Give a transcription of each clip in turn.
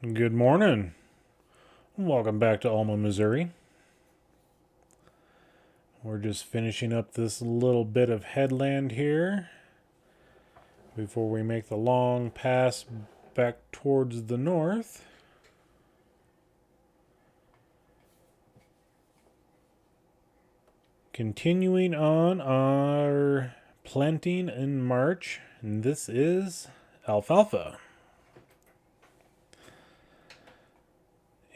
Good morning. Welcome back to Alma, Missouri. We're just finishing up this little bit of headland here before we make the long pass back towards the north. Continuing on our planting in March, and this is alfalfa.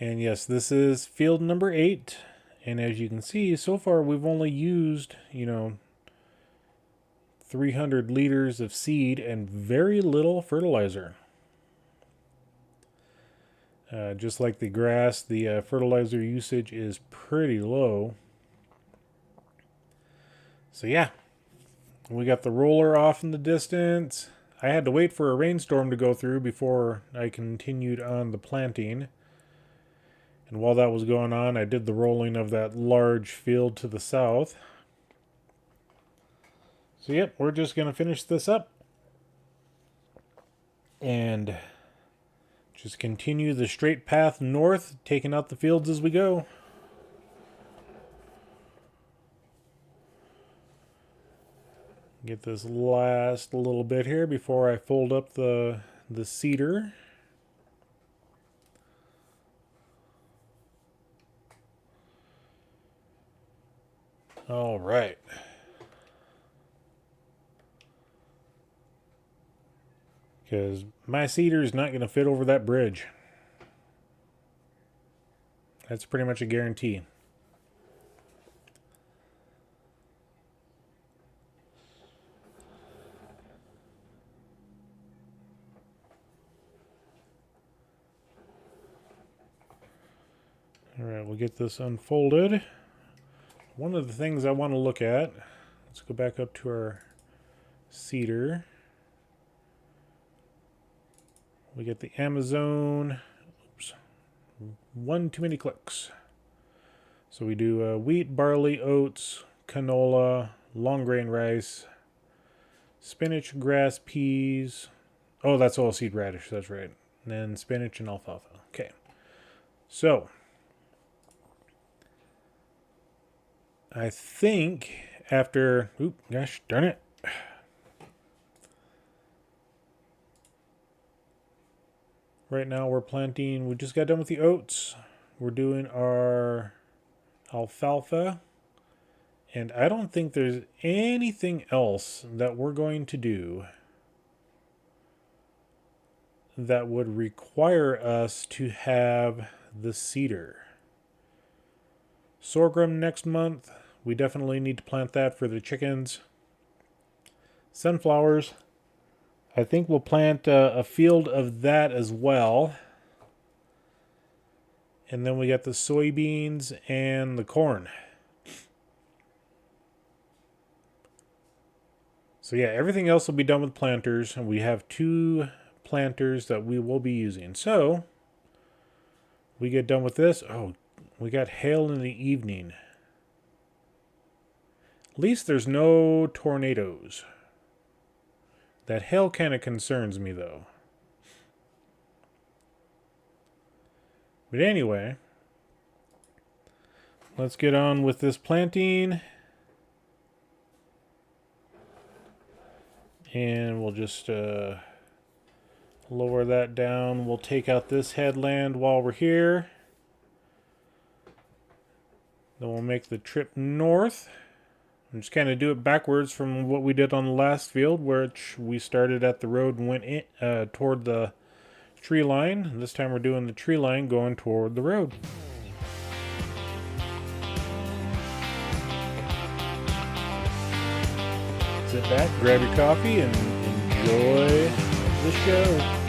And yes, this is field number 8. And as you can see, so far we've only used, 300 liters of seed and very little fertilizer. Just like the grass, the fertilizer usage is pretty low. So yeah, we got the roller off in the distance. I had to wait for a rainstorm to go through before I continued on the planting. And while that was going on, I did the rolling of that large field to the south. So yep, we're just going to finish this up. And just continue the straight path north, taking out the fields as we go. Get this last little bit here before I fold up the cedar. All right. Because my cedar is not going to fit over that bridge. That's pretty much a guarantee. All right, we'll get this unfolded. One of the things I want to look at, let's go back up to our cedar. We get the Amazon, one too many clicks. So we do wheat, barley, oats, canola, long grain rice, spinach, grass, peas. Oh, that's all seed radish, that's right. And then spinach and alfalfa. Okay. So I think after, gosh darn it. Right now we're planting, we just got done with the oats. We're doing our alfalfa. And I don't think there's anything else that we're going to do that would require us to have the cedar. Sorghum next month. We definitely need to plant that for the chickens. Sunflowers. I think we'll plant a field of that as well. And then we got the soybeans and the corn. So yeah, everything else will be done with planters. And we have 2 planters that we will be using. So, we get done with this. Oh, we got hail in the evening. At least there's no tornadoes. That hail kind of concerns me, though. But anyway, let's get on with this planting. And we'll just lower that down. We'll take out this headland while we're here. Then we'll make the trip north. And just kind of do it backwards from what we did on the last field, which we started at the road and went in, toward the tree line. And this time we're doing the tree line going toward the road. Sit back, grab your coffee, and enjoy the show.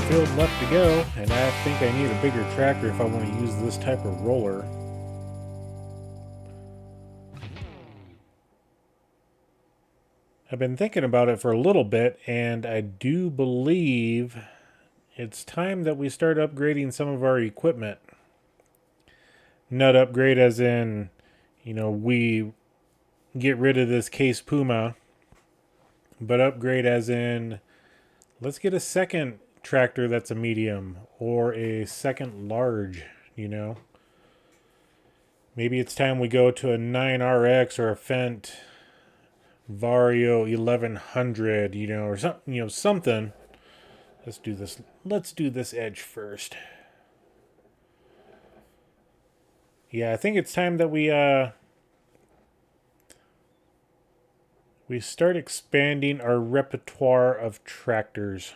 field left to go, and I think I need a bigger tractor if I want to use this type of roller. I've been thinking about it for a little bit, and I do believe it's time that we start upgrading some of our equipment. Not upgrade as in, you know, we get rid of this Case Puma, but upgrade as in, let's get a second tractor that's a medium or a second large, you know. Maybe it's time we go to a 9RX or a Fendt Vario 1100, you know, or something, you know, something. Let's do this. Let's do this edge first. Yeah, I think it's time that we start expanding our repertoire of tractors.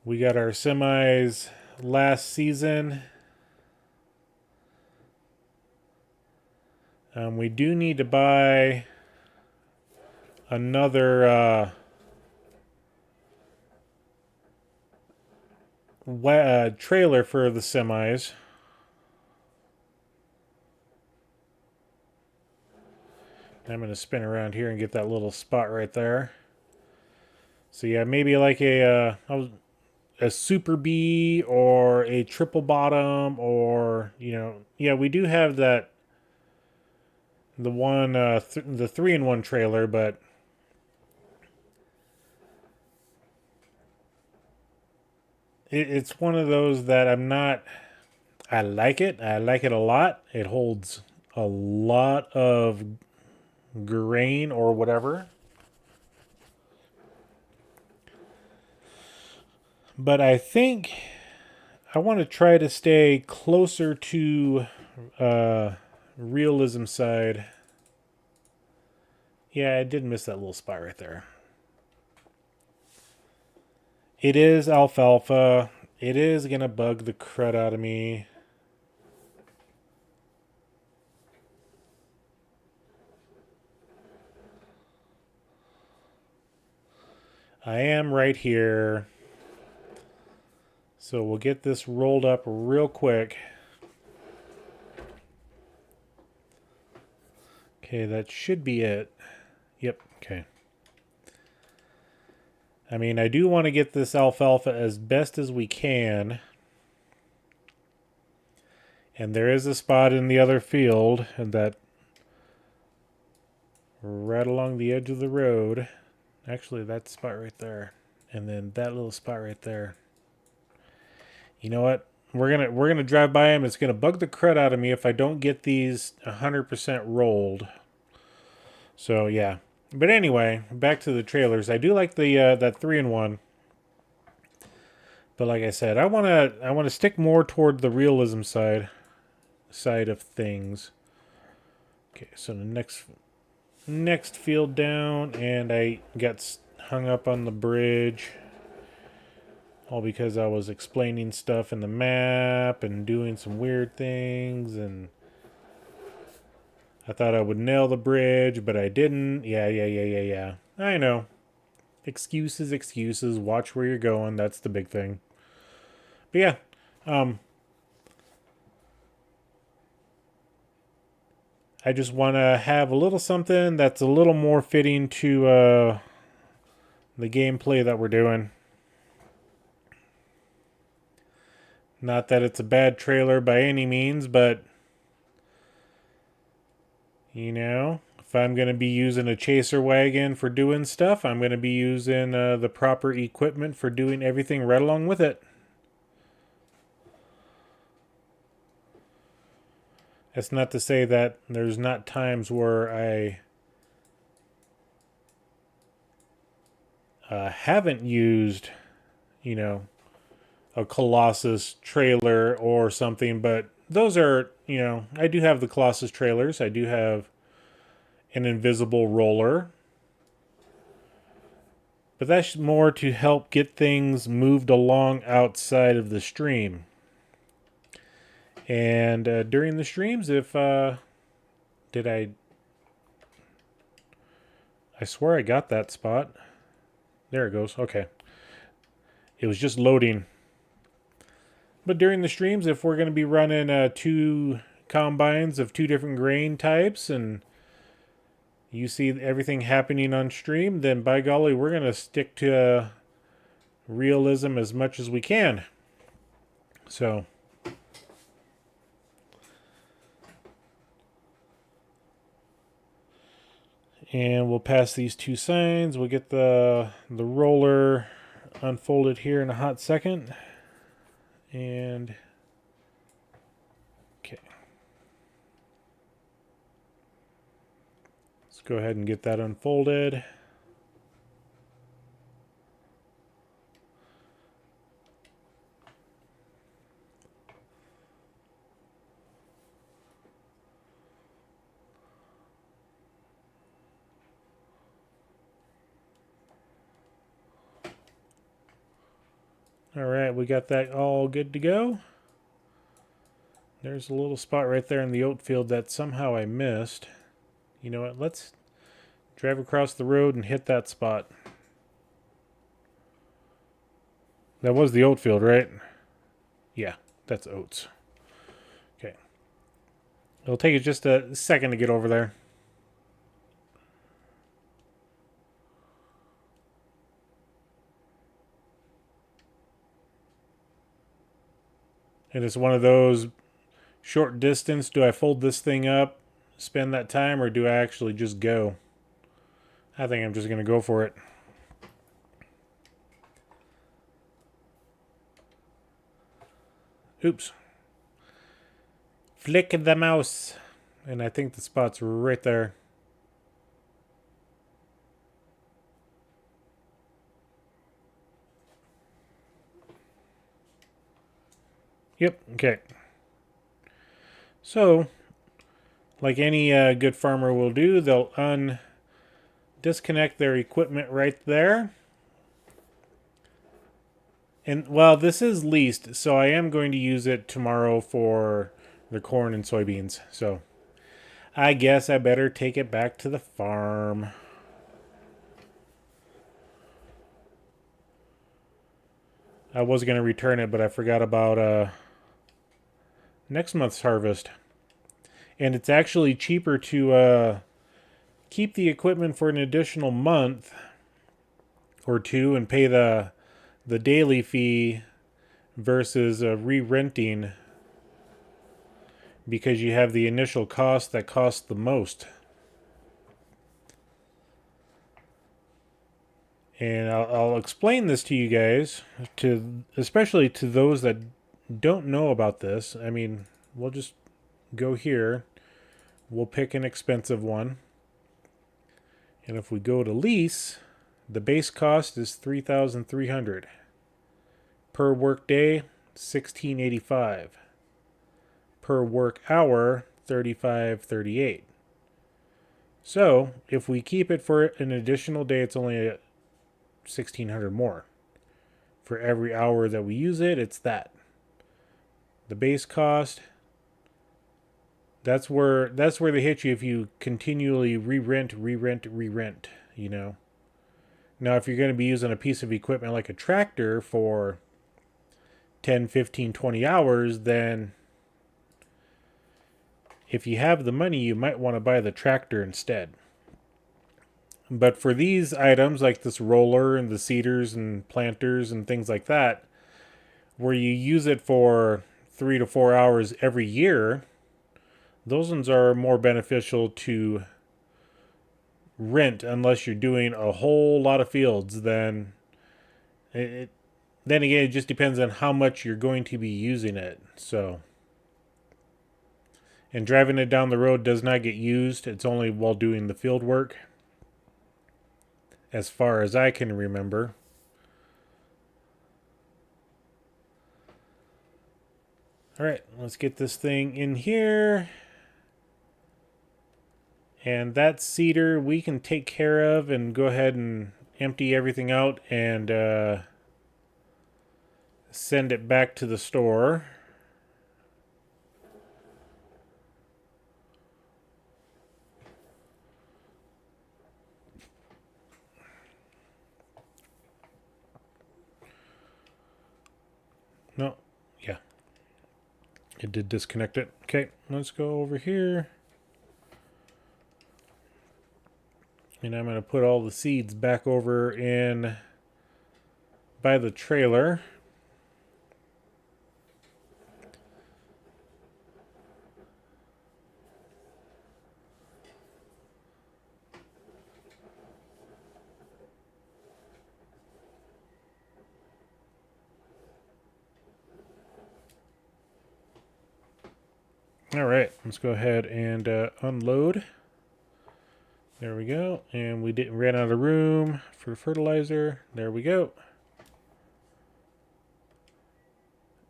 We got our semis last season. We do need to buy another trailer for the semis. I'm going to spin around here and get that little spot right there. So yeah, maybe like a Super B or a triple bottom, or, you know, yeah, we do have that, the one, the 3-in-1 trailer, but it's one of those that I'm not, I like it a lot. It holds a lot of grain or whatever. But I think I want to try to stay closer to realism side. Yeah, I did miss that little spot right there. It is alfalfa. It is going to bug the crud out of me. I am right here. So we'll get this rolled up real quick. Okay, that should be it. Yep, okay. I mean, I do want to get this alfalfa as best as we can. And there is a spot in the other field, and that right along the edge of the road. Actually, that spot right there. And then that little spot right there. You know what? We're gonna drive by him. It's gonna bug the crud out of me if I don't get these 100% rolled. So yeah. But anyway, back to the trailers. I do like the that 3-in-1. But like I said, I wanna stick more toward the realism side of things. Okay, so the next field down, and I got hung up on the bridge. All because I was explaining stuff in the map and doing some weird things, and I thought I would nail the bridge, but I didn't. Yeah. I know. Excuses. Watch where you're going. That's the big thing. But yeah, I just want to have a little something that's a little more fitting to the gameplay that we're doing. Not that it's a bad trailer by any means, but, you know, if I'm going to be using a chaser wagon for doing stuff, I'm going to be using the proper equipment for doing everything right along with it. That's not to say that there's not times where I haven't used, you know, a Colossus trailer or something, but those are, you know, I do have the Colossus trailers. I do have an invisible roller. But that's more to help get things moved along outside of the stream. And during the streams, if did I I swear I got that spot. There it goes. Okay. It was just loading. But during the streams, if we're going to be running 2 combines of 2 different grain types and you see everything happening on stream, then by golly, we're going to stick to realism as much as we can. So, and we'll pass these 2 signs. We'll get the roller unfolded here in a hot second. And okay. Let's go ahead and get that unfolded. All right, we got that all good to go. There's a little spot right there in the oat field that somehow I missed. You know what? Let's drive across the road and hit that spot. That was the oat field, right? Yeah, that's oats. Okay. It'll take us just a second to get over there. And it's one of those short distance. Do I fold this thing up, spend that time, or do I actually just go? I think I'm just going to go for it. Oops. Flick the mouse. And I think the spot's right there. Yep, okay. So, like any good farmer will do, they'll disconnect their equipment right there. And, well, this is leased, so I am going to use it tomorrow for the corn and soybeans. So, I guess I better take it back to the farm. I was going to return it, but I forgot about next month's harvest. And it's actually cheaper to keep the equipment for an additional month or 2 and pay the daily fee versus re-renting, because you have the initial cost that costs the most. And I'll explain this to you guys, especially to those that don't know about this. I mean, we'll just go here. We'll pick an expensive one. And if we go to lease, the base cost is $3,300. Per work day, $1,685. Per work hour, $35.38. So, if we keep it for an additional day, it's only $1,600 more. For every hour that we use it, it's that. The base cost, that's where they hit you if you continually re-rent, you know. Now, if you're going to be using a piece of equipment like a tractor for 10, 15, 20 hours, then if you have the money, you might want to buy the tractor instead. But for these items, like this roller and the seeders and planters and things like that, where you use it for 3 to 4 hours every year, those ones are more beneficial to rent unless you're doing a whole lot of fields. Then again, it just depends on how much you're going to be using it. So, and driving it down the road does not get used. It's only while doing the field work, as far as I can remember. All right, let's get this thing in here. And that seeder we can take care of and go ahead and empty everything out and send it back to the store. It did disconnect it. Okay, let's go over here. And I'm going to put all the seeds back over in by the trailer. All right, let's go ahead and unload. There we go. And we ran out of room for fertilizer. There we go.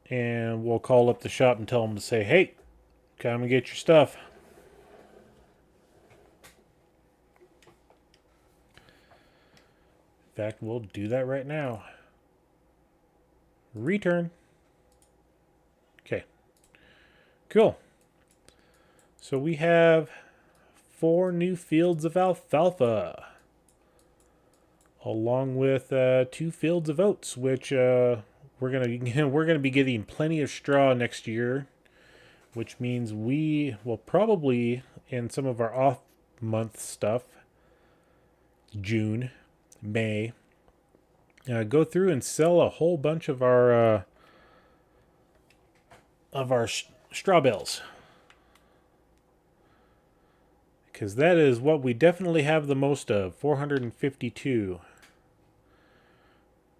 And we'll call up the shop and tell them to say, hey, come and get your stuff. In fact, we'll do that right now. Return. Okay. Cool. So we have 4 new fields of alfalfa, along with 2 fields of oats, which we're gonna be getting plenty of straw next year, which means we will probably, in some of our off month stuff, June, May, go through and sell a whole bunch of our straw bales. Because that is what we definitely have the most of, 452.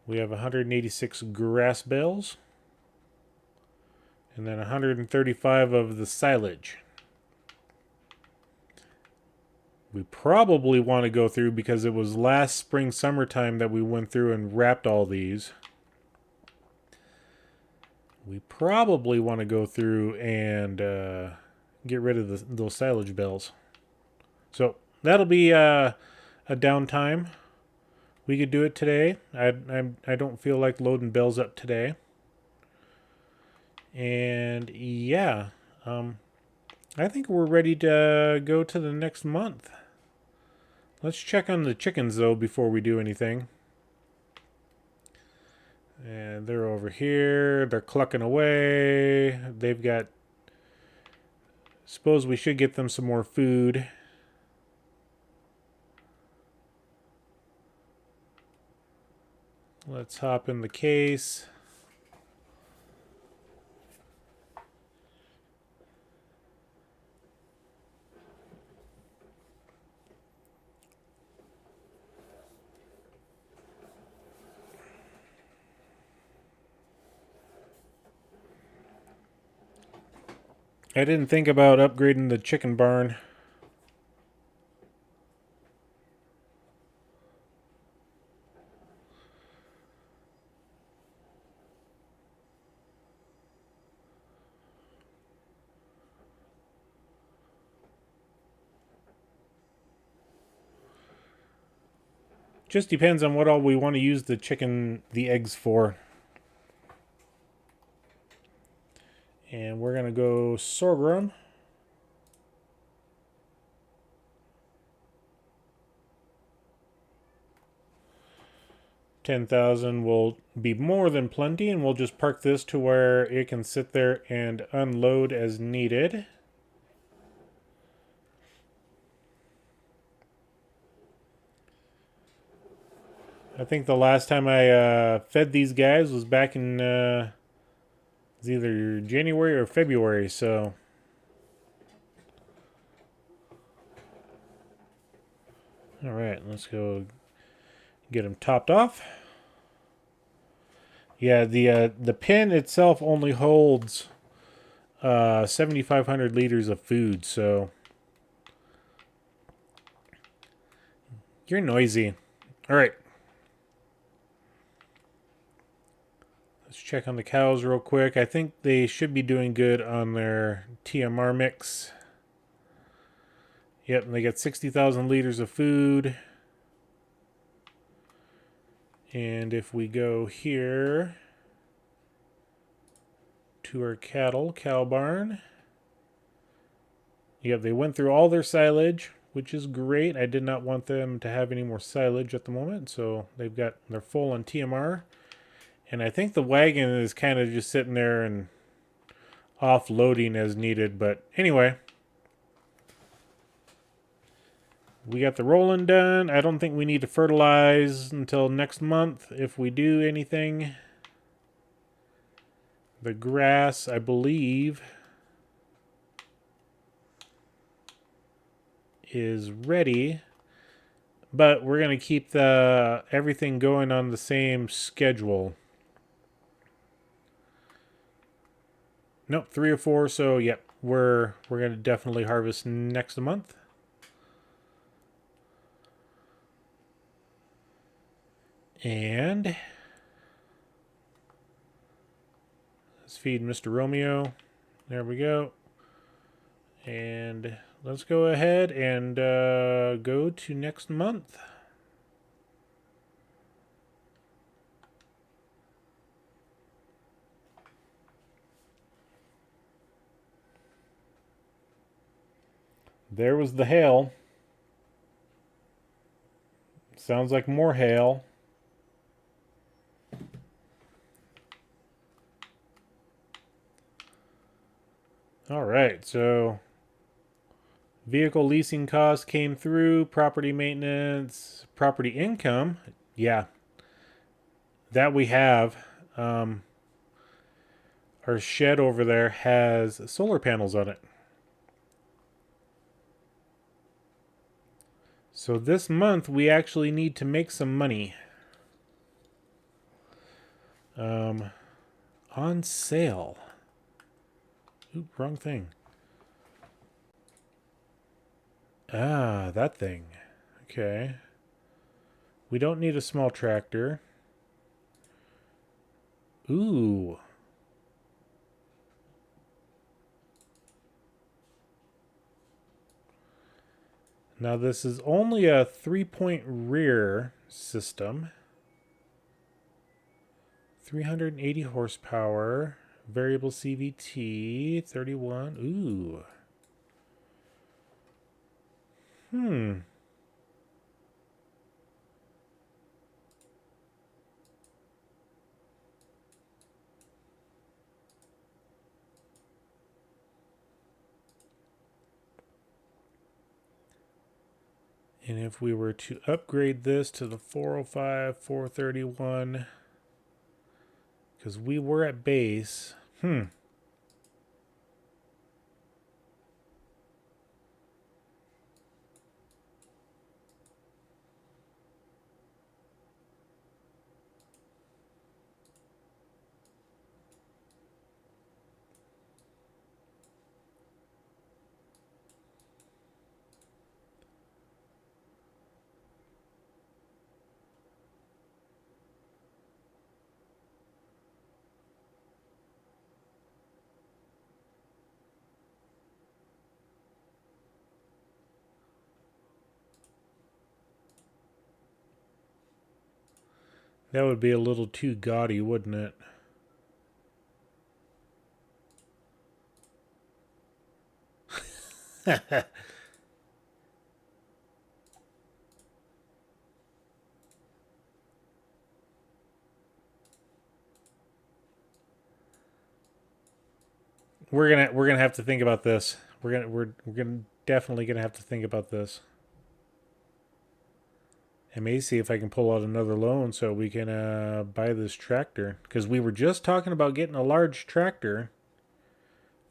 We have 186 grass bales. And then 135 of the silage. We probably want to go through, because it was last spring, summertime that we went through and wrapped all these. We probably want to go through and get rid of those silage bales. So that'll be a downtime. We could do it today. I don't feel like loading bales up today. And yeah, I think we're ready to go to the next month. Let's check on the chickens though before we do anything. And they're over here. They're clucking away. They've got... Suppose we should get them some more food. Let's hop in the case. I didn't think about upgrading the chicken barn. Just depends on what all we want to use the eggs for. And we're going to go sorghum. $10,000 will be more than plenty, and we'll just park this to where it can sit there and unload as needed. I think the last time I fed these guys was back in it was either January or February, so... Alright, let's go get them topped off. Yeah, the pen itself only holds 7,500 liters of food, so... You're noisy. Alright. Let's check on the cows real quick. I think they should be doing good on their TMR mix. Yep, and they got 60,000 liters of food. And if we go here to our cow barn. Yep, they went through all their silage, which is great. I did not want them to have any more silage at the moment, so they're full on TMR. And I think the wagon is kind of just sitting there and offloading as needed. But anyway, we got the rolling done. I don't think we need to fertilize until next month if we do anything. The grass, I believe, is ready. But we're going to keep everything going on the same schedule. Nope, 3 or 4. So, yep, we're going to definitely harvest next month. And let's feed Mr. Romeo. There we go. And let's go ahead and go to next month. There was the hail. Sounds like more hail. All right, so vehicle leasing costs came through, property maintenance, property income. Yeah, that we have. Our shed over there has solar panels on it. So this month we actually need to make some money. On sale. Oop, wrong thing. Ah, that thing. Okay. We don't need a small tractor. Ooh. Now this is only a 3-point rear system. 380 horsepower. Variable CVT. 31. Ooh. And if we were to upgrade this to the 405, 431, because we were at base, that would be a little too gaudy, wouldn't it? We're gonna have to think about this. We're definitely gonna have to think about this. I may see if I can pull out another loan so we can buy this tractor, because we were just talking about getting a large tractor.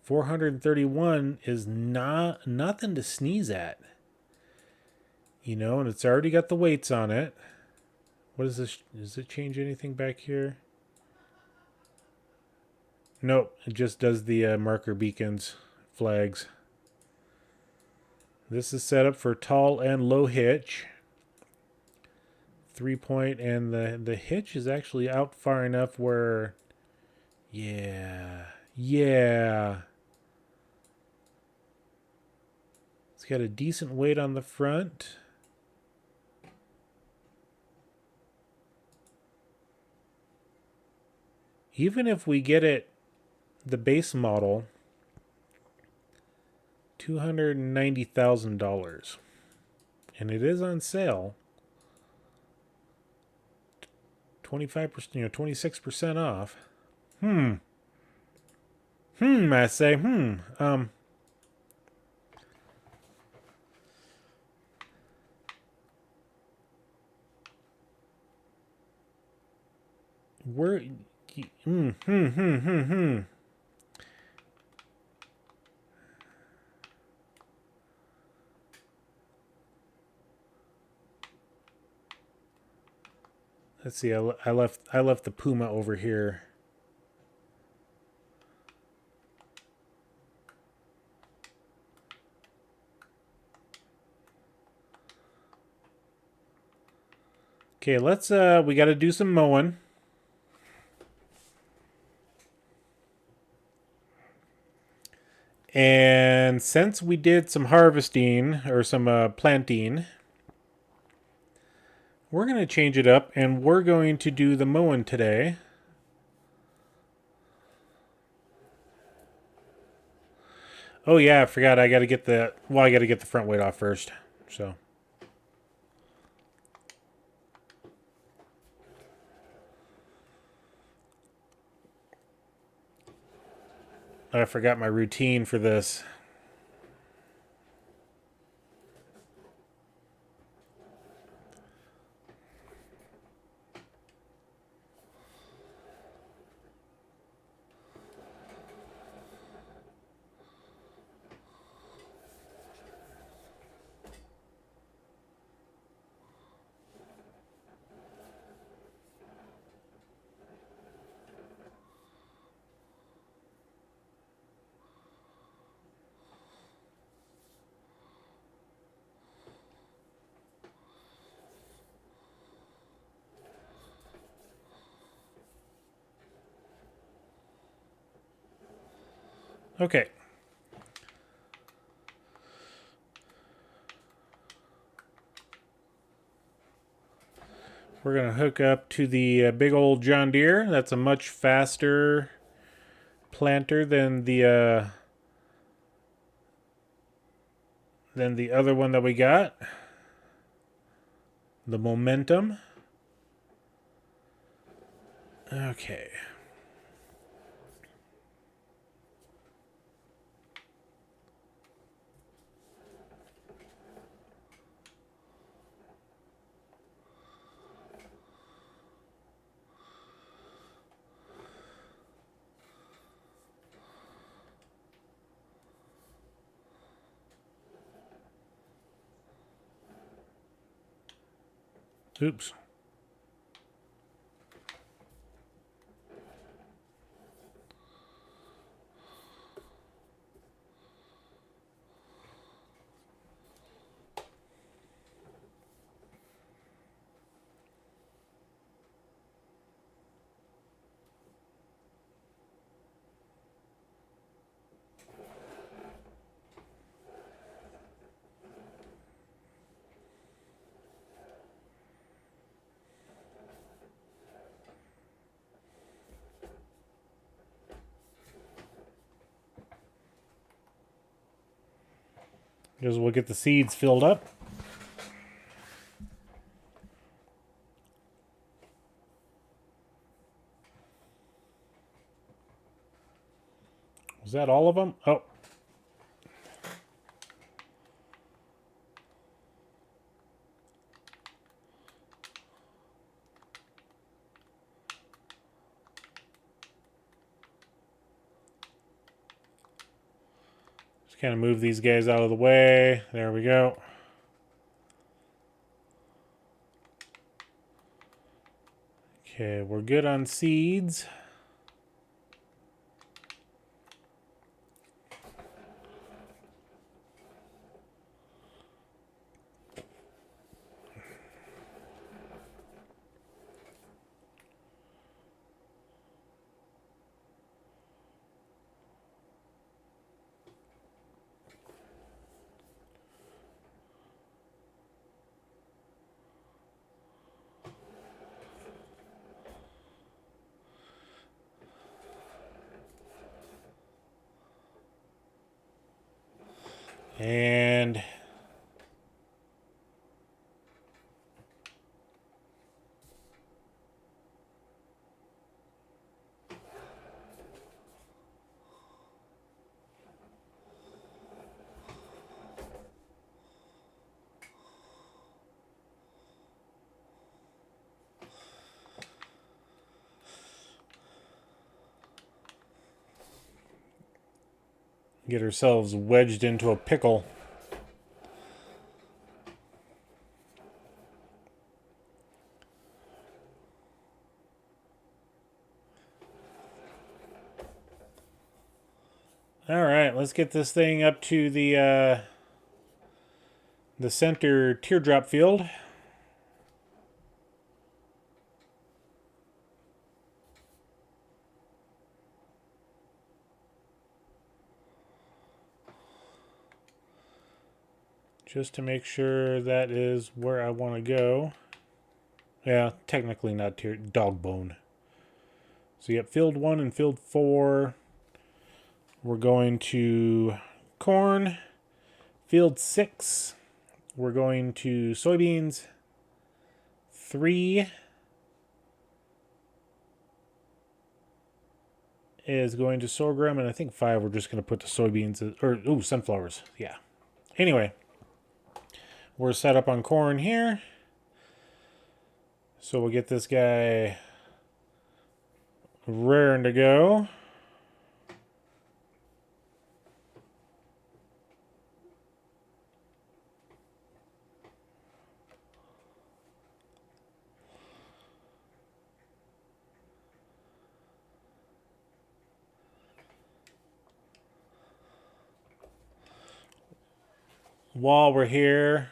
431 is nothing to sneeze at. You know, and it's already got the weights on it. What is this? Does it change anything back here? Nope, it just does the marker beacons, flags. This is set up for tall and low hitch. 3-point, and the hitch is actually out far enough where, yeah. It's got a decent weight on the front. Even if we get it, the base model, $290,000, and it is on sale. 25%, 26% off. I say, where, Let's see. I left the Puma over here. Okay, let's we got to do some mowing. And since we did some harvesting or some planting, we're going to change it up and we're going to do the mowing today. Oh yeah, I forgot. I got to get the front weight off first. So I forgot my routine for this. Okay. We're going to hook up to the big old John Deere. That's a much faster planter than the other one that we got. The Momentum. Okay. Oops. Just we'll get the seeds filled up. Was that all of them? Oh. Just kind of move these guys out of the way. There we go. Okay, we're good on seeds. And Get ourselves wedged into a pickle. All right, let's get this thing up to the center teardrop field. Just to make sure that is where I want to go. Yeah, technically not dog bone. So you got field 1 and field 4. We're going to corn. Field 6, we're going to soybeans. 3 is going to sorghum, and I think 5 we're just going to put the soybeans, or sunflowers. Yeah. Anyway, we're set up on corn here. So we'll get this guy raring to go. While we're here,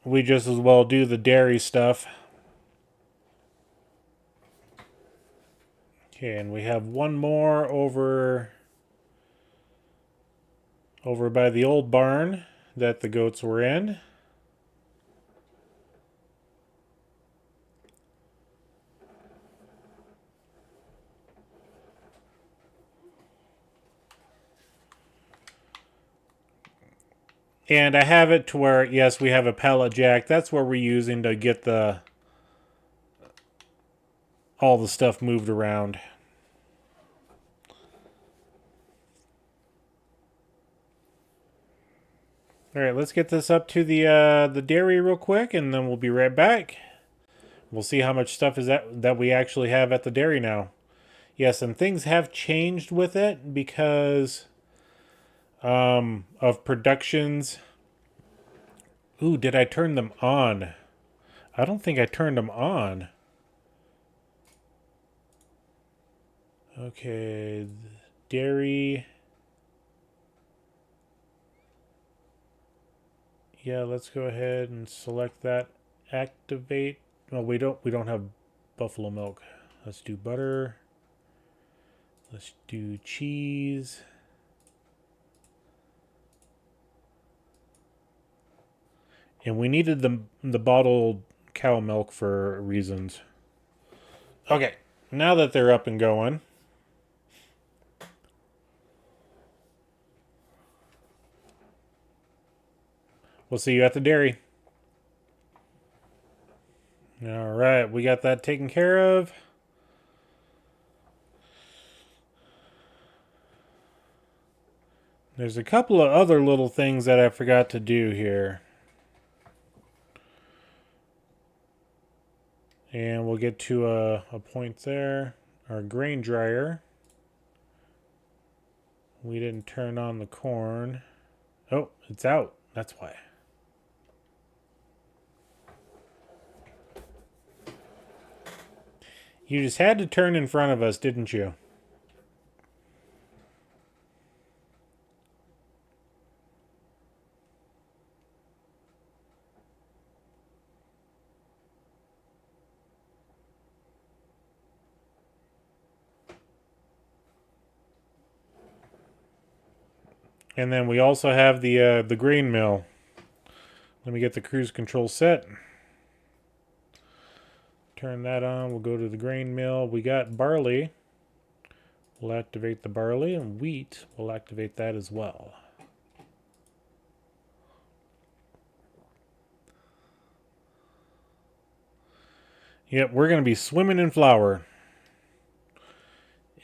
we just as well do the dairy stuff. Okay, and we have one more over by the old barn that the goats were in. And I have it to where, yes, we have a pallet jack. That's where we're using to get all the stuff moved around. All right, let's get this up to the dairy real quick, and then we'll be right back. We'll see how much stuff is that we actually have at the dairy now. Yes, and things have changed with it because of productions. Ooh, did I turn them on? I don't think I turned them on. Okay, dairy. Yeah, let's go ahead and select that. Activate. No, we don't have buffalo milk. Let's do butter. Let's do cheese. And we needed the bottled cow milk for reasons. Okay, now that they're up and going, we'll see you at the dairy. All right, we got that taken care of. There's a couple of other little things that I forgot to do here. And we'll get to a point there. Our grain dryer. We didn't turn on the corn. Oh, it's out. That's why. You just had to turn in front of us, didn't you? And then we also have the grain mill. Let me get the cruise control set. Turn that on. We'll go to the grain mill. We got barley. We'll activate the barley, and wheat. We'll activate that as well. Yep, we're going to be swimming in flour.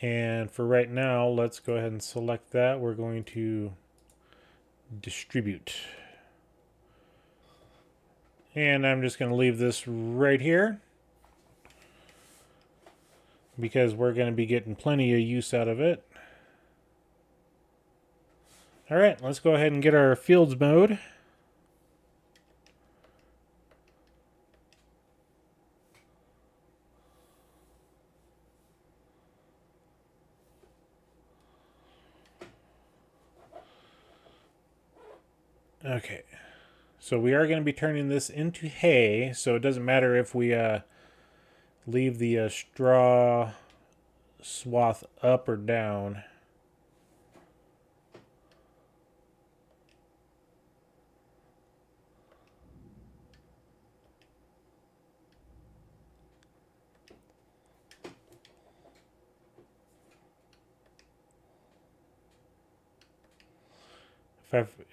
And for right now, let's go ahead and select that. We're going to distribute. And I'm just going to leave this right here. because we're going to be getting plenty of use out of it. All right, let's go ahead and get our fields mowed. Okay, so we are going to be turning this into hay, so it doesn't matter if we leave the straw swath up or down.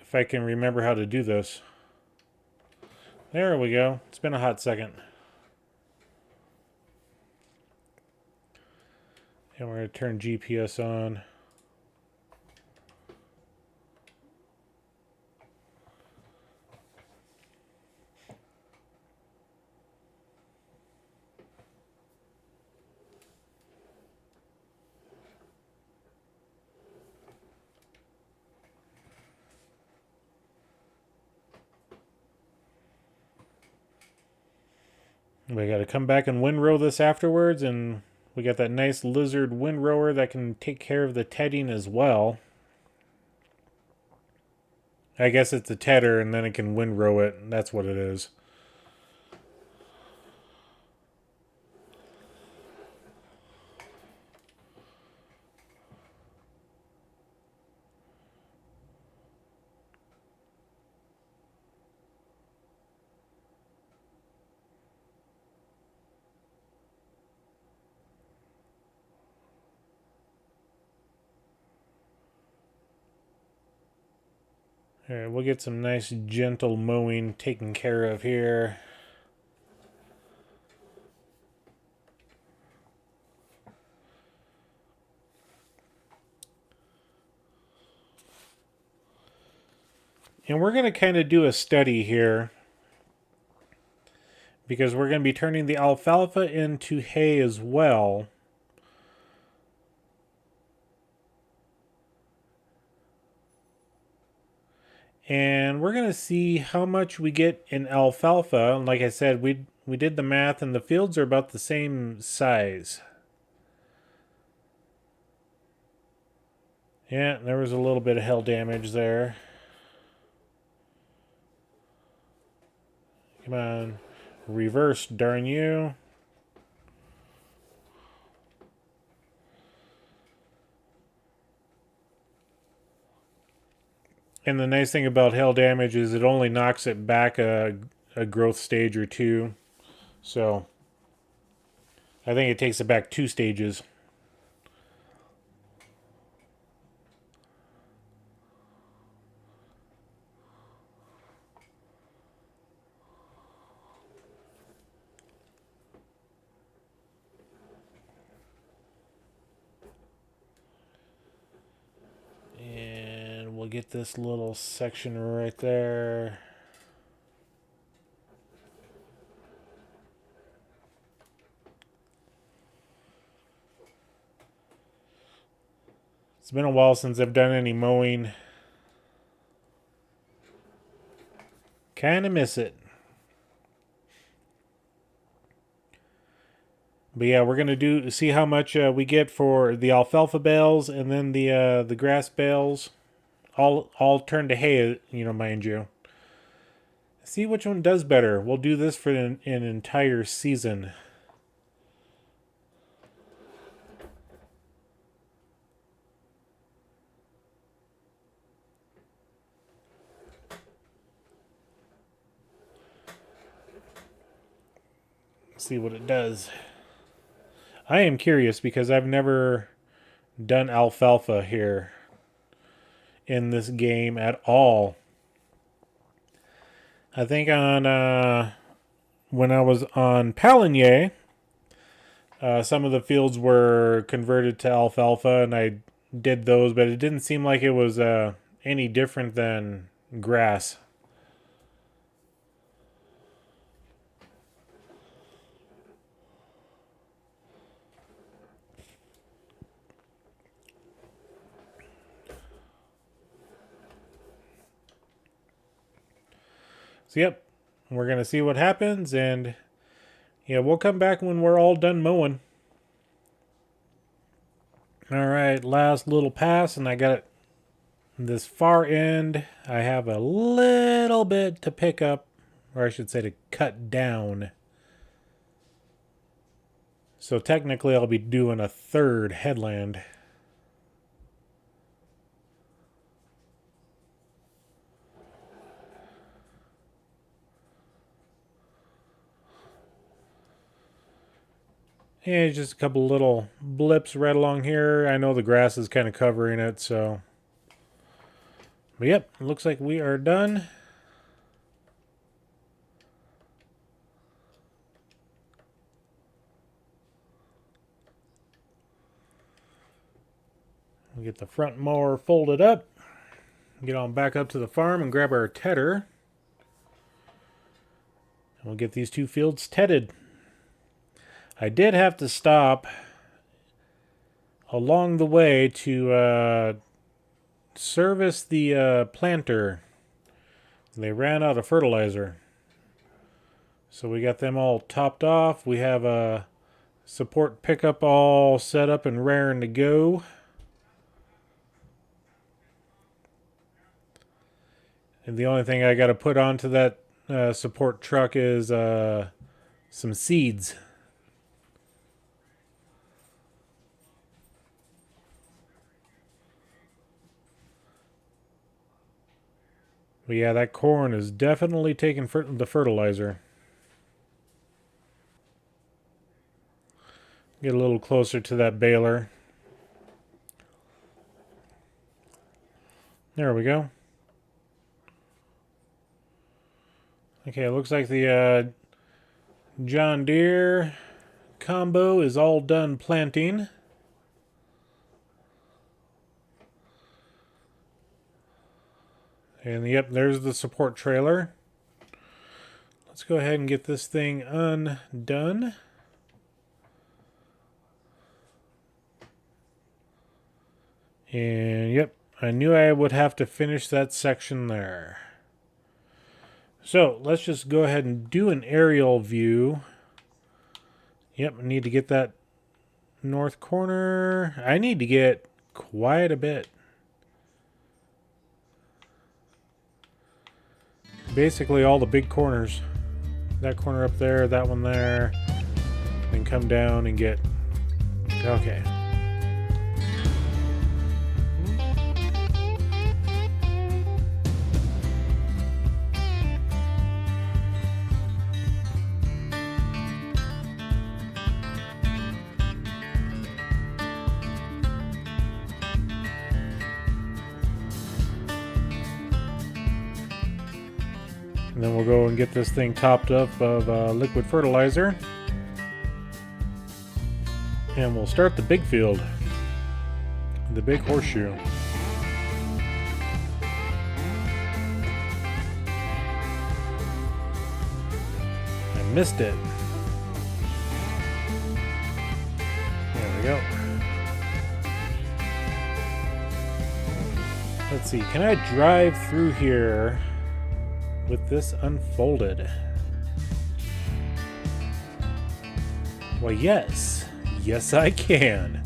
If I can remember how to do this. There we go. It's been a hot second. And we're going to turn GPS on. We got to come back and windrow this afterwards, and we got that nice lizard windrower that can take care of the tedding as well. I guess it's a tedder and then it can windrow it. That's what it is. Alright, we'll get some nice gentle mowing taken care of here. And we're going to kind of do a study here, because we're going to be turning the alfalfa into hay as well. And we're going to see how much we get in alfalfa. Like I said, we did the math, and the fields are about the same size. Yeah, there was a little bit of hail damage there. Come on. Reverse, darn you. And the nice thing about hail damage is it only knocks it back a growth stage or two. So I think it takes it back 2 stages. And we'll get this little section right there. It's been a while since I've done any mowing. Kind of miss it. But yeah, we're gonna see how much we get for the alfalfa bales, and then the grass bales, all turned to hay, mind you. See which one does better. We'll do this for an entire season. See what it does. I am curious because I've never done alfalfa here in this game at all. I think on when I was on Paligny, some of the fields were converted to alfalfa, and I did those, but it didn't seem like it was any different than grass. So yep, we're going to see what happens, and yeah, we'll come back when we're all done mowing. All right, last little pass, and I got it. This far end, I have a little bit to pick up, or I should say to cut down. So technically I'll be doing a third headland. And just a couple little blips right along here. I know the grass is kind of covering it, so. But yep, looks like we are done. We'll get the front mower folded up. Get on back up to the farm and grab our tedder. And we'll get these two fields tedded. I did have to stop along the way to service the planter. They ran out of fertilizer. So we got them all topped off. We have a support pickup all set up and raring to go. And the only thing I got to put onto that support truck is some seeds. But yeah, that corn is definitely taking the fertilizer. Get a little closer to that baler. There we go. Okay, it looks like the John Deere combo is all done planting. And yep, there's the support trailer. Let's go ahead and get this thing undone. And yep, I knew I would have to finish that section there. So let's just go ahead and do an aerial view. Yep, I need to get that north corner. I need to get quite a bit. Basically all the big corners. That corner up there, that one there. Then come down and get... Okay. And then we'll go and get this thing topped up of liquid fertilizer. And we'll start the big field. The big horseshoe. I missed it. There we go. Let's see, can I drive through here with this unfolded? Well, yes. Yes, I can.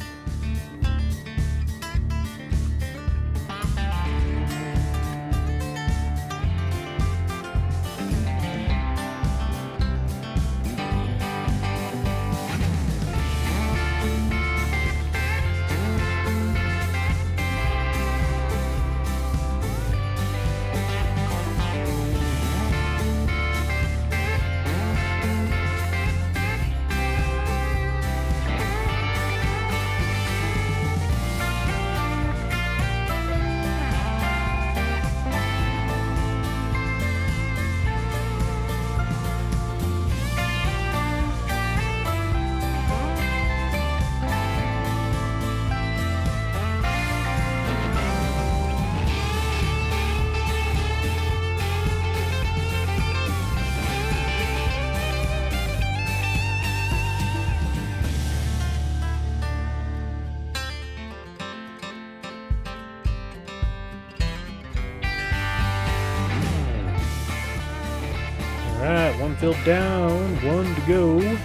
Alright, one filled down, one to go.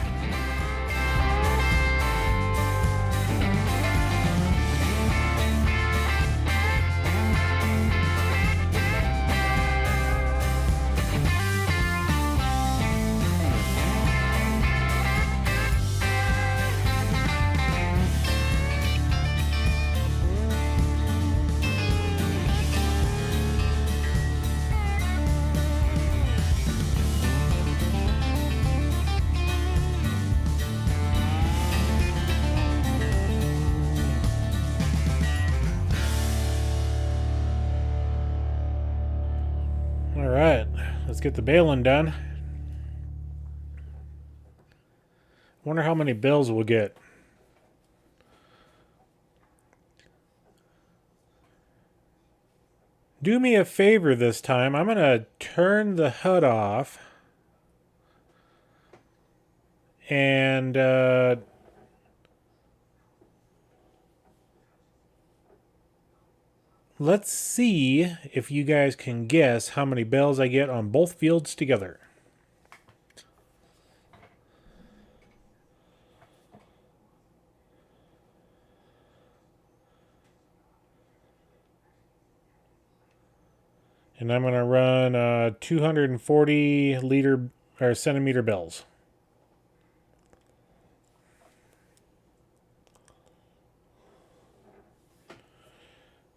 Alright, let's get the baling done. Wonder how many bales we'll get. Do me a favor this time. I'm going to turn the HUD off. And let's see if you guys can guess how many bales I get on both fields together. And I'm going to run 240 liter or centimeter bales.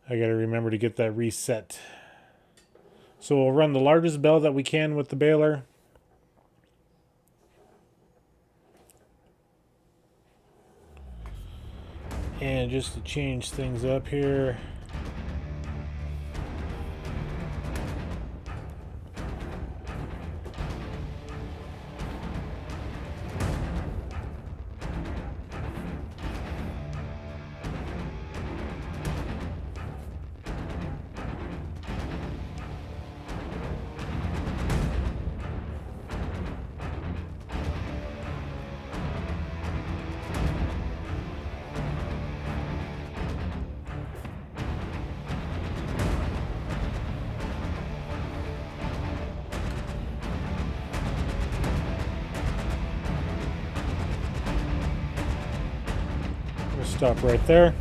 I got to remember to get that reset. So we'll run the largest bale that we can with the baler. And just to change things up here, stop right there.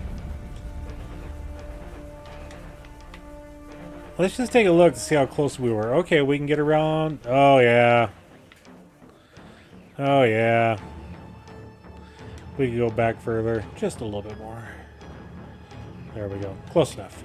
Let's just take a look to see how close we were. Okay, we can get around. Oh, yeah. Oh, yeah. We can go back further. Just a little bit more. There we go. Close enough.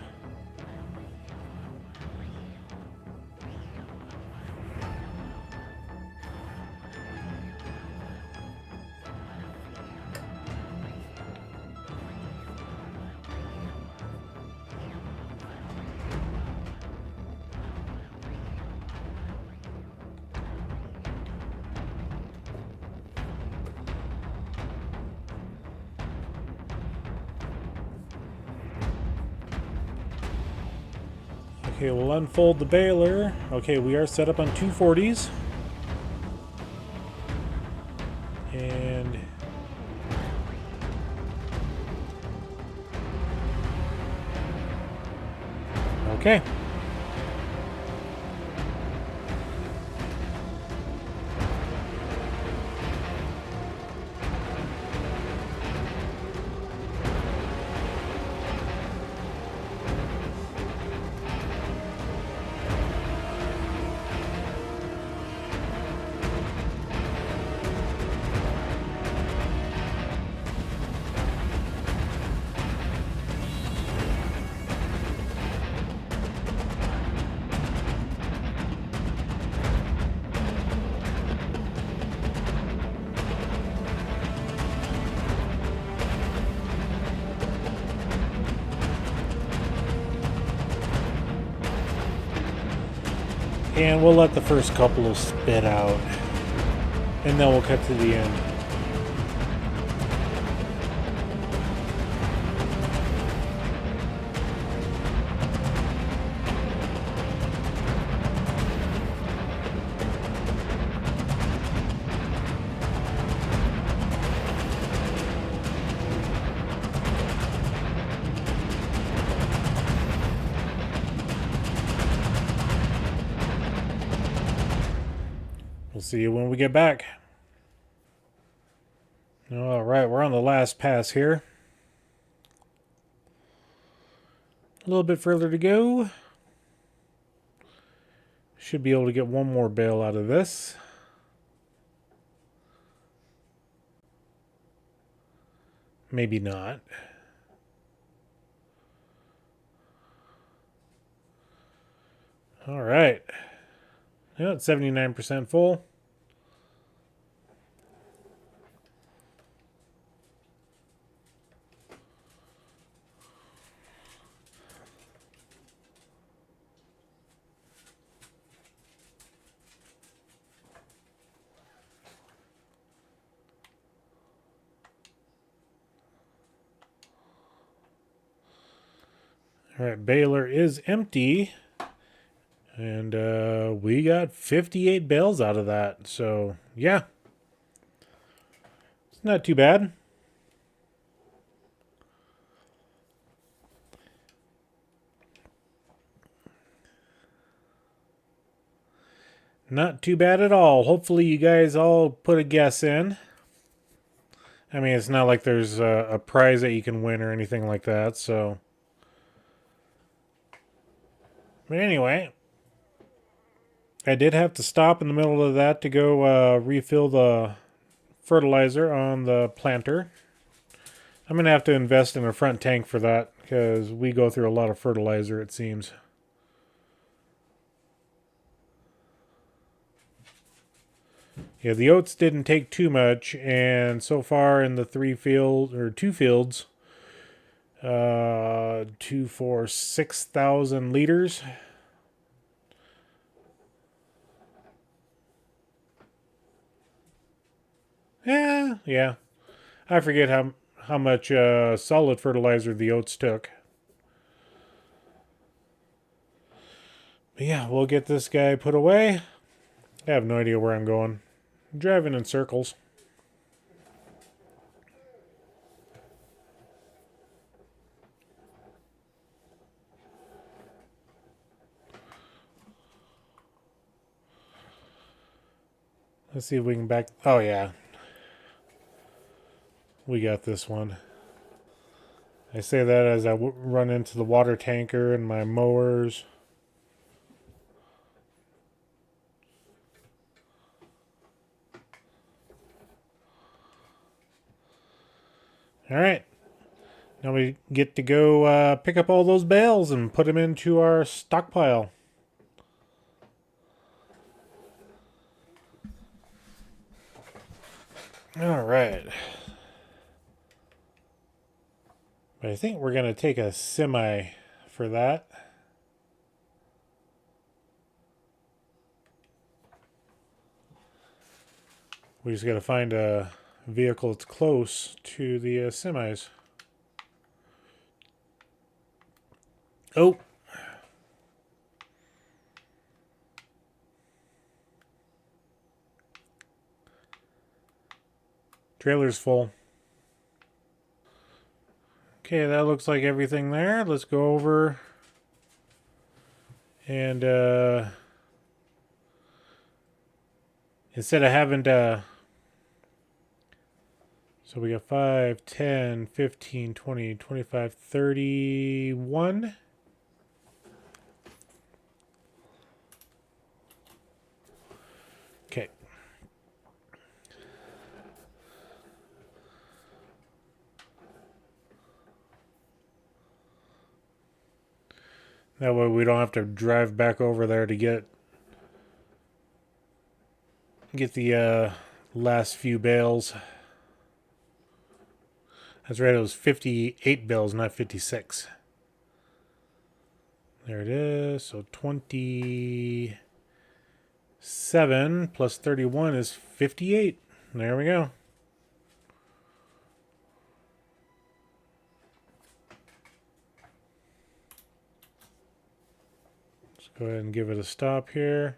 Okay, we'll unfold the baler. Okay, we are set up on 240s. And okay. And we'll let the first couple of spit out. And then we'll cut to the end. We'll see you when we get back. All right, we're on the last pass here. A little bit further to go. Should be able to get one more bale out of this. Maybe not. All right. Yeah, it's 79% full. All right, baler is empty. And we got 58 bales out of that. So, yeah. It's not too bad. Not too bad at all. Hopefully you guys all put a guess in. I mean, it's not like there's a prize that you can win or anything like that, so. But anyway, I did have to stop in the middle of that to go refill the fertilizer on the planter. I'm going to have to invest in a front tank for that because we go through a lot of fertilizer, it seems. Yeah, the oats didn't take too much, and so far in the two fields, 2 for 6,000 liters. Yeah. I forget how much solid fertilizer the oats took. But yeah, we'll get this guy put away. I have no idea where I'm going. I'm driving in circles. Let's see if we can back... Oh, yeah. We got this one. I say that as I run into the water tanker and my mowers. All right. Now we get to go pick up all those bales and put them into our stockpile. All right. But I think we're going to take a semi for that. We just got to find a vehicle that's close to the semis. Oh. Trailer's full. Okay, that looks like everything there. Let's go over and instead of having to... So we got 5, 10, 15, 20, 25, 31. Okay. That way we don't have to drive back over there to get the last few bales. That's right, it was 58 bales, not 56. There it is. So 27 plus 31 is 58. There we go. Let's go ahead and give it a stop here.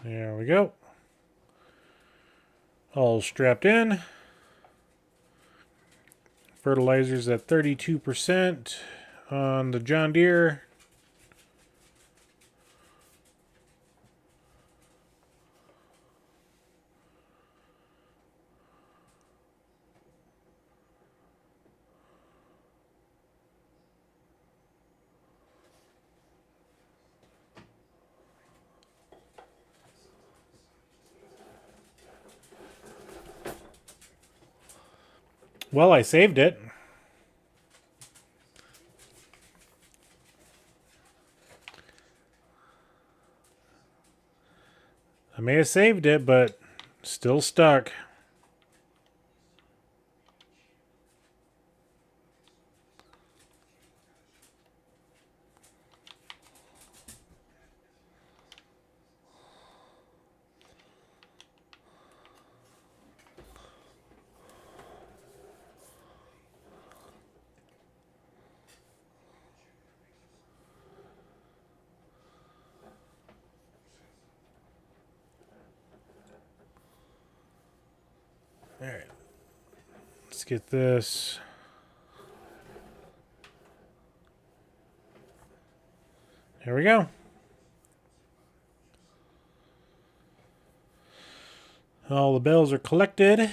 There we go. All strapped in. Fertilizer's at 32% on the John Deere. Well, I saved it. I may have saved it, but still stuck. All right. Let's get this. There we go. All the bells are collected.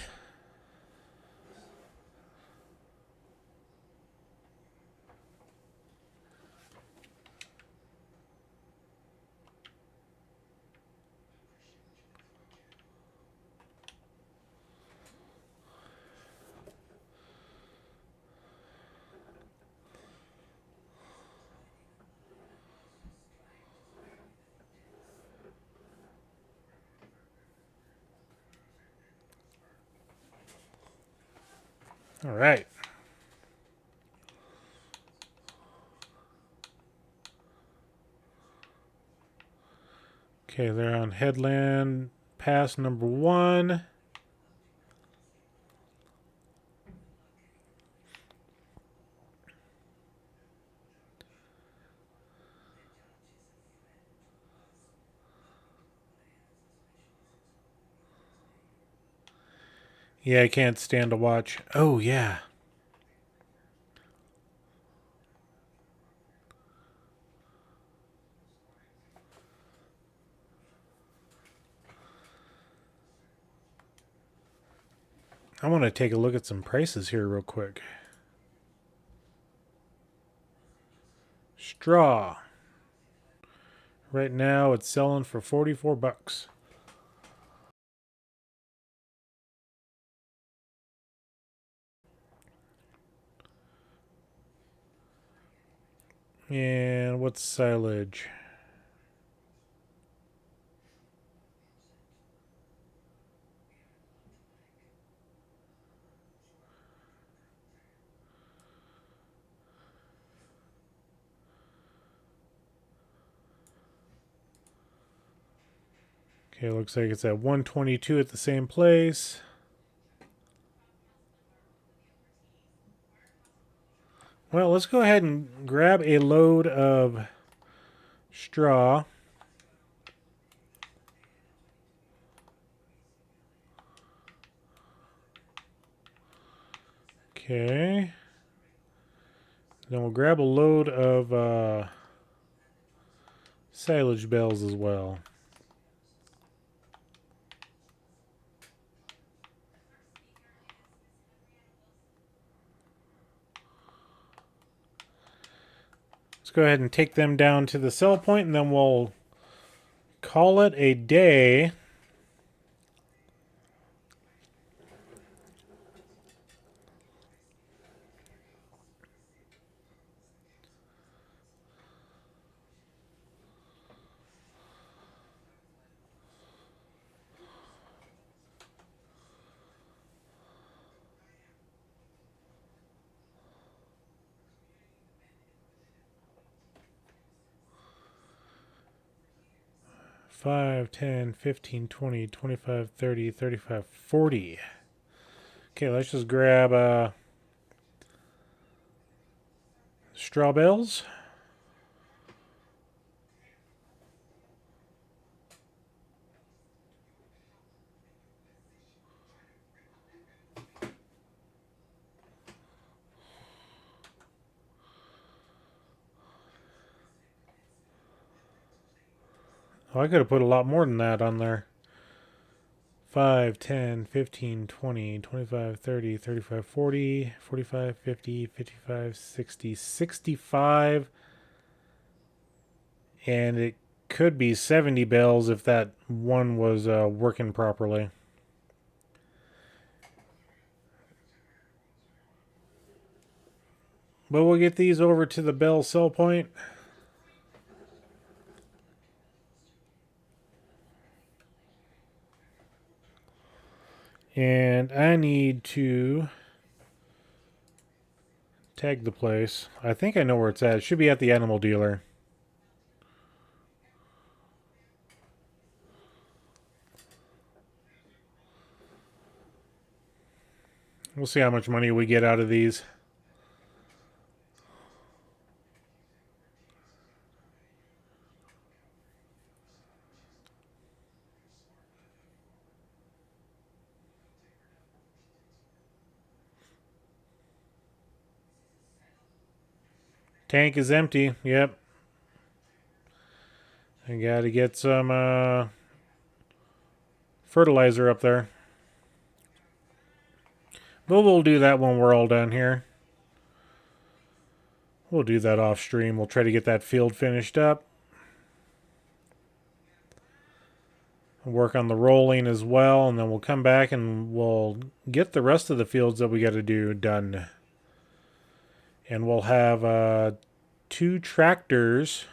All right. Okay, they're on headland pass number 1. Yeah, I can't stand to watch. Oh, yeah. I want to take a look at some prices here real quick. Straw. Right now it's selling for 44 bucks. And what's silage? Okay, looks like it's at 122 at the same place. Well, let's go ahead and grab a load of straw. Okay. Then we'll grab a load of silage bales as well. Let's go ahead and take them down to the sell point, and then we'll call it a day. Five, 10, 15, 20, 25, 30, 35, 40. Okay, let's just grab straw bales. Oh, I could have put a lot more than that on there. 5, 10, 15, 20, 25, 30, 35, 40, 45, 50, 55, 60, 65. And it could be 70 bales if that one was working properly. But we'll get these over to the bale sell point. And I need to tag the place. I think I know where it's at. It should be at the animal dealer. We'll see how much money we get out of these. Tank is empty. Yep. I gotta get some fertilizer up there. But we'll do that when we're all done here. We'll do that off stream. We'll try to get that field finished up. Work on the rolling as well, and then we'll come back and we'll get the rest of the fields that we got to do done. And we'll have 2 tractors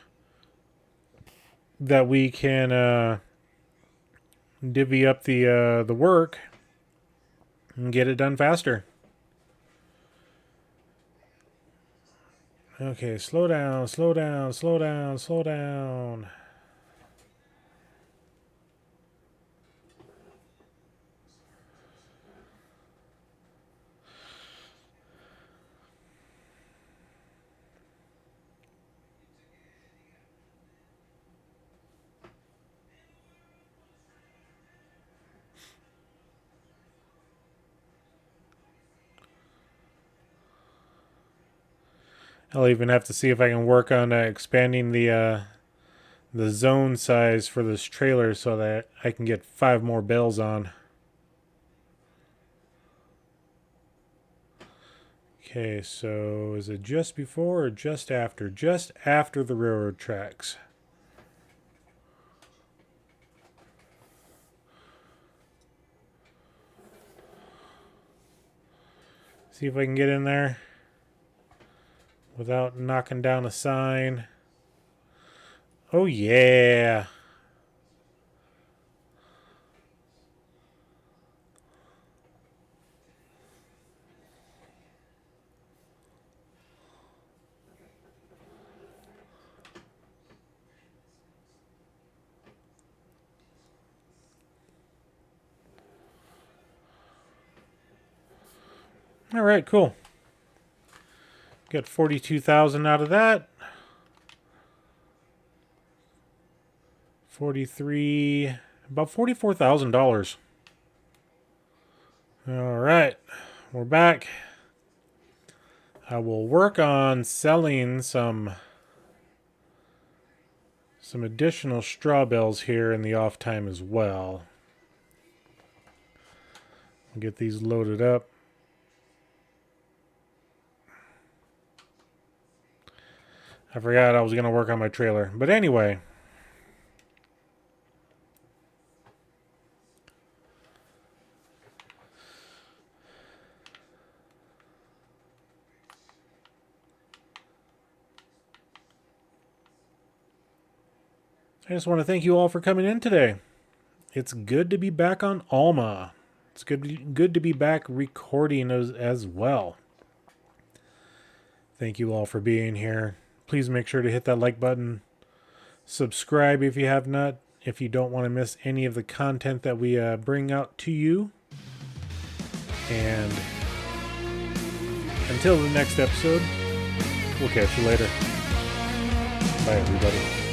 that we can divvy up the work and get it done faster. Okay, slow down, slow down, slow down, slow down. I'll even have to see if I can work on expanding the zone size for this trailer so that I can get 5 more bales on. Okay, so is it just before or just after? Just after the railroad tracks. See if I can get in there without knocking down a sign. Oh yeah. All right, cool. Got 42,000 out of that. 43, about $44,000. All right, we're back. I will work on selling some additional straw bales here in the off time as well. I'll get these loaded up. I forgot I was going to work on my trailer. But anyway. I just want to thank you all for coming in today. It's good to be back on Alma. It's good to be back recording as well. Thank you all for being here. Please make sure to hit that like button. Subscribe if you have not, if you don't want to miss any of the content that we bring out to you. And until the next episode, we'll catch you later. Bye, everybody.